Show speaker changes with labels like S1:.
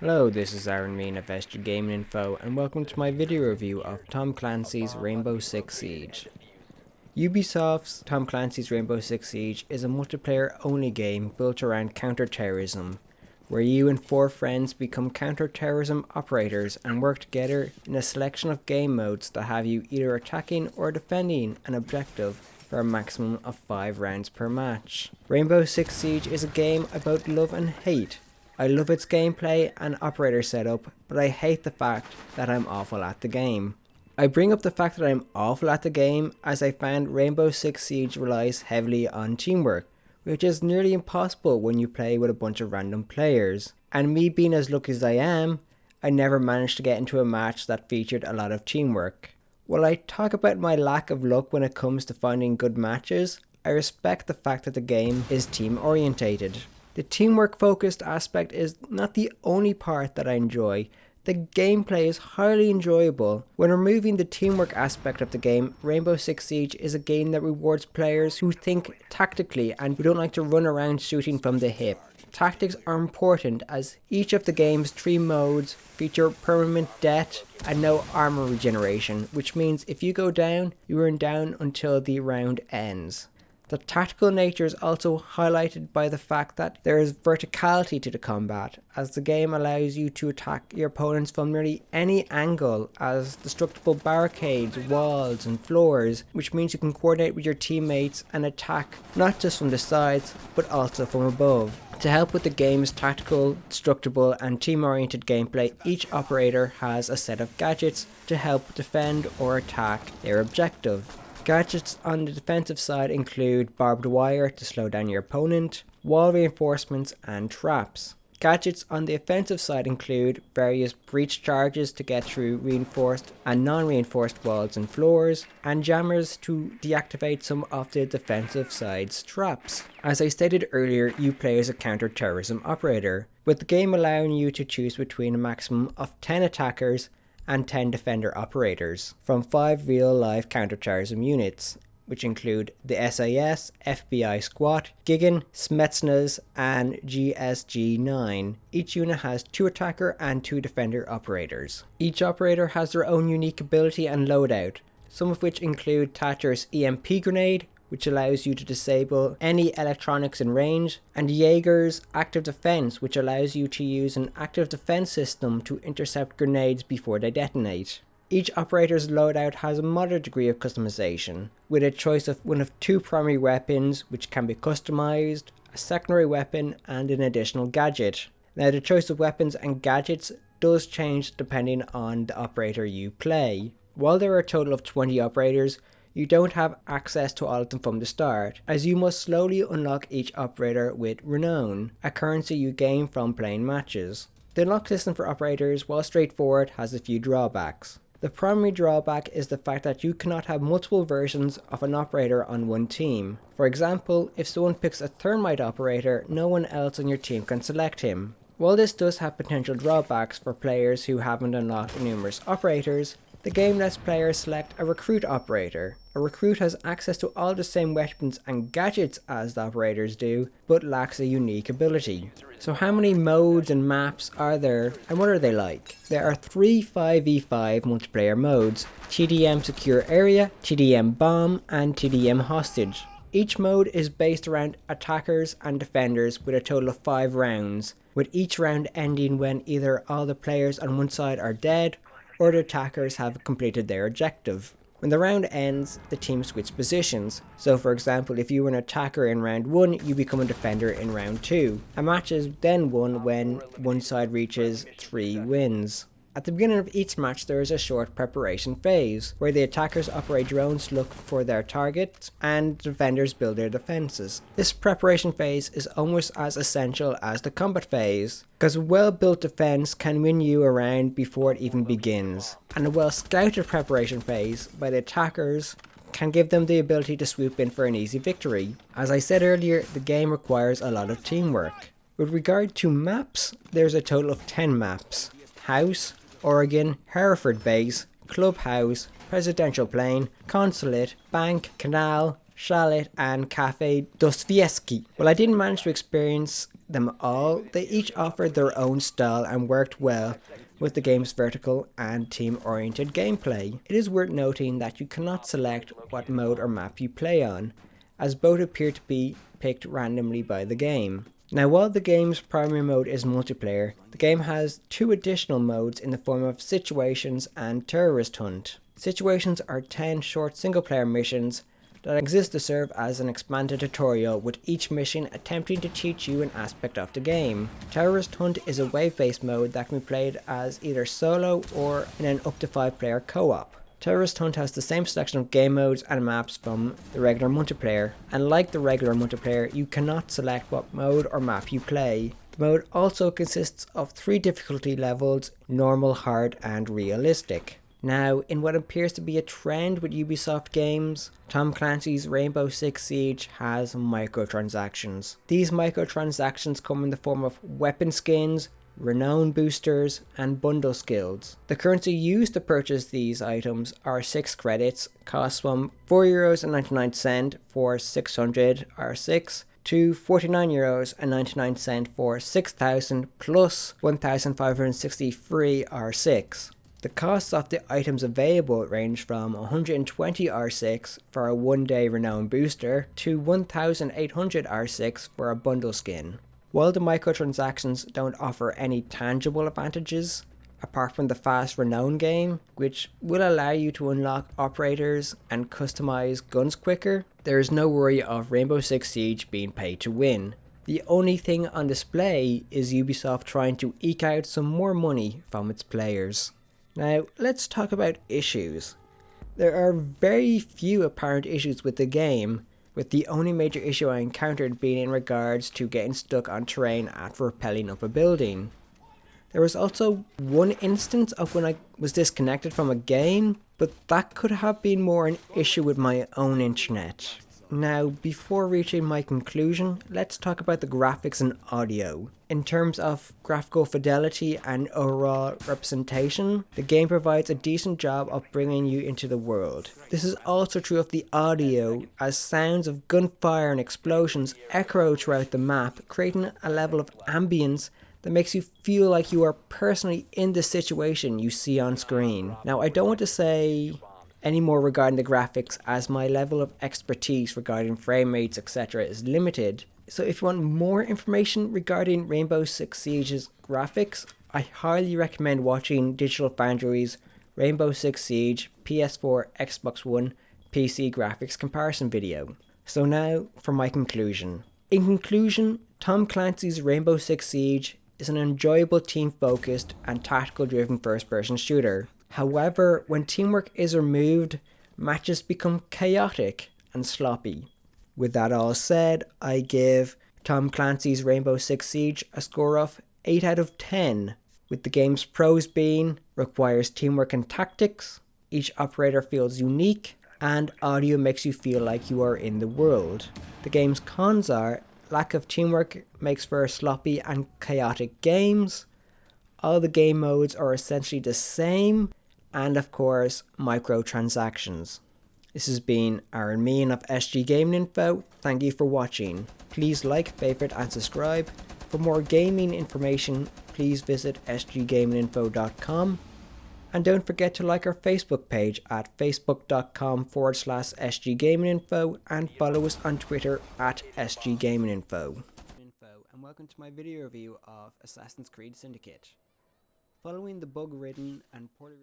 S1: Hello, this is Aaron Mean of SG Gaming Info, and welcome to my video review of Tom Clancy's Rainbow Six Siege. Ubisoft's Tom Clancy's Rainbow Six Siege is a multiplayer-only game built around counter-terrorism, where you and 4 friends become counter-terrorism operators and work together in a selection of game modes that have you either attacking or defending an objective for a maximum of 5 rounds per match. Rainbow Six Siege is a game about love and hate. I love its gameplay and operator setup, but I hate the fact that I'm awful at the game. I bring up the fact that I'm awful at the game as I found Rainbow Six Siege relies heavily on teamwork, which is nearly impossible when you play with a bunch of random players. And me being as lucky as I am, I never managed to get into a match that featured a lot of teamwork. While I talk about my lack of luck when it comes to finding good matches, I respect the fact that the game is team orientated. The teamwork focused aspect is not the only part that I enjoy. The gameplay is highly enjoyable. When removing the teamwork aspect of the game, Rainbow Six Siege is a game that rewards players who think tactically and who don't like to run around shooting from the hip. Tactics are important as each of the game's 3 modes feature permanent death and no armor regeneration, which means if you go down, you are down until the round ends. The tactical nature is also highlighted by the fact that there is verticality to the combat, as the game allows you to attack your opponents from nearly any angle as destructible barricades, walls and floors, which means you can coordinate with your teammates and attack not just from the sides but also from above. To help with the game's tactical, destructible and team-oriented gameplay, each operator has a set of gadgets to help defend or attack their objective. Gadgets on the defensive side include barbed wire to slow down your opponent, wall reinforcements and traps. Gadgets on the offensive side include various breach charges to get through reinforced and non-reinforced walls and floors, and jammers to deactivate some of the defensive side's traps. As I stated earlier, you play as a counter-terrorism operator, with the game allowing you to choose between a maximum of 10 attackers and 10 defender operators from 5 real-life counterterrorism units, which include the SAS, FBI SWAT, Gigan, Spetsnaz, and GSG-9. Each unit has 2 attacker and 2 defender operators. Each operator has their own unique ability and loadout, some of which include Thatcher's EMP grenade, which allows you to disable any electronics in range, and Jaeger's active defense, which allows you to use an active defense system to intercept grenades before they detonate. Each operator's loadout has a moderate degree of customization, with a choice of one of 2 primary weapons which can be customized, a secondary weapon and an additional gadget. Now the choice of weapons and gadgets does change depending on the operator you play. While there are a total of 20 operators, you don't have access to all of them from the start, as you must slowly unlock each operator with renown, a currency you gain from playing matches. The unlock system for operators, while straightforward, has a few drawbacks. The primary drawback is the fact that you cannot have multiple versions of an operator on one team. For example, if someone picks a thermite operator, no one else on your team can select him. While this does have potential drawbacks for players who haven't unlocked numerous operators, the game lets players select a recruit operator. A recruit has access to all the same weapons and gadgets as the operators do, but lacks a unique ability. So how many modes and maps are there, and what are they like? There are 3 5v5 multiplayer modes: TDM Secure Area, TDM Bomb, and TDM Hostage. Each mode is based around attackers and defenders with a total of 5 rounds, with each round ending when either all the players on one side are dead, or the attackers have completed their objective. When the round ends, the team switch positions. So for example, if you were an attacker in round 1, you become a defender in round 2. A match is then won when one side reaches 3 wins. At the beginning of each match, there is a short preparation phase, where the attackers operate drones to look for their targets, and defenders build their defenses. This preparation phase is almost as essential as the combat phase, because a well-built defense can win you a round before it even begins, and a well-scouted preparation phase by the attackers can give them the ability to swoop in for an easy victory. As I said earlier, the game requires a lot of teamwork. With regard to maps, there's a total of 10 maps: House, Oregon, Hereford Base, Clubhouse, Presidential Plane, Consulate, Bank, Canal, Chalet, and Cafe Dostoevsky. While I didn't manage to experience them all, they each offered their own style and worked well with the game's vertical and team-oriented gameplay. It is worth noting that you cannot select what mode or map you play on, as both appear to be picked randomly by the game. Now, while the game's primary mode is multiplayer, the game has two additional modes in the form of Situations and Terrorist Hunt. Situations are 10 short single-player missions that exist to serve as an expanded tutorial, with each mission attempting to teach you an aspect of the game. Terrorist Hunt is a wave-based mode that can be played as either solo or in an up to 5-player co-op. Terrorist Hunt has the same selection of game modes and maps from the regular multiplayer, and like the regular multiplayer, you cannot select what mode or map you play. The mode also consists of 3 difficulty levels: normal, hard, and realistic. Now, in what appears to be a trend with Ubisoft games, Tom Clancy's Rainbow Six Siege has microtransactions. These microtransactions come in the form of weapon skins, renown boosters, and bundle skills. The currency used to purchase these items are 6 credits, costs from €4.99 for 600 R6 to €49.99 for 6,000 plus 1,560 free R6. The costs of the items available range from 120 R6 for a 1-day renown booster to 1,800 R6 for a bundle skin. While the microtransactions don't offer any tangible advantages, apart from the fast renown game, which will allow you to unlock operators and customize guns quicker, there is no worry of Rainbow Six Siege being paid to win. The only thing on display is Ubisoft trying to eke out some more money from its players. Now, let's talk about issues. There are very few apparent issues with the game, with the only major issue I encountered being in regards to getting stuck on terrain after rappelling up a building. There was also one instance of when I was disconnected from a game, but that could have been more an issue with my own internet. Now, before reaching my conclusion, let's talk about the graphics and audio. In terms of graphical fidelity and overall representation, the game provides a decent job of bringing you into the world. This is also true of the audio, as sounds of gunfire and explosions echo throughout the map, creating a level of ambience that makes you feel like you are personally in the situation you see on screen. Now, I don't want to say any more regarding the graphics, as my level of expertise regarding frame rates etc. is limited. So if you want more information regarding Rainbow Six Siege's graphics, I highly recommend watching Digital Foundry's Rainbow Six Siege PS4, Xbox One, PC graphics comparison video. So now for my conclusion. In conclusion, Tom Clancy's Rainbow Six Siege is an enjoyable team-focused and tactical-driven first-person shooter. However, when teamwork is removed, matches become chaotic and sloppy. With that all said, I give Tom Clancy's Rainbow Six Siege a score of 8 out of 10, with the game's pros being requires teamwork and tactics, each operator feels unique, and audio makes you feel like you are in the world. The game's cons are lack of teamwork makes for sloppy and chaotic games, all the game modes are essentially the same, and of course, microtransactions. This has been Aaron Meehan of SG Gaming Info. Thank you for watching. Please like, favorite and subscribe. For more gaming information, please visit sggaminginfo.com. And don't forget to like our Facebook page at facebook.com/sggaminginfo and follow us on Twitter at sggaminginfo. And welcome to my video review of Assassin's Creed Syndicate. Following the bug-ridden and poorly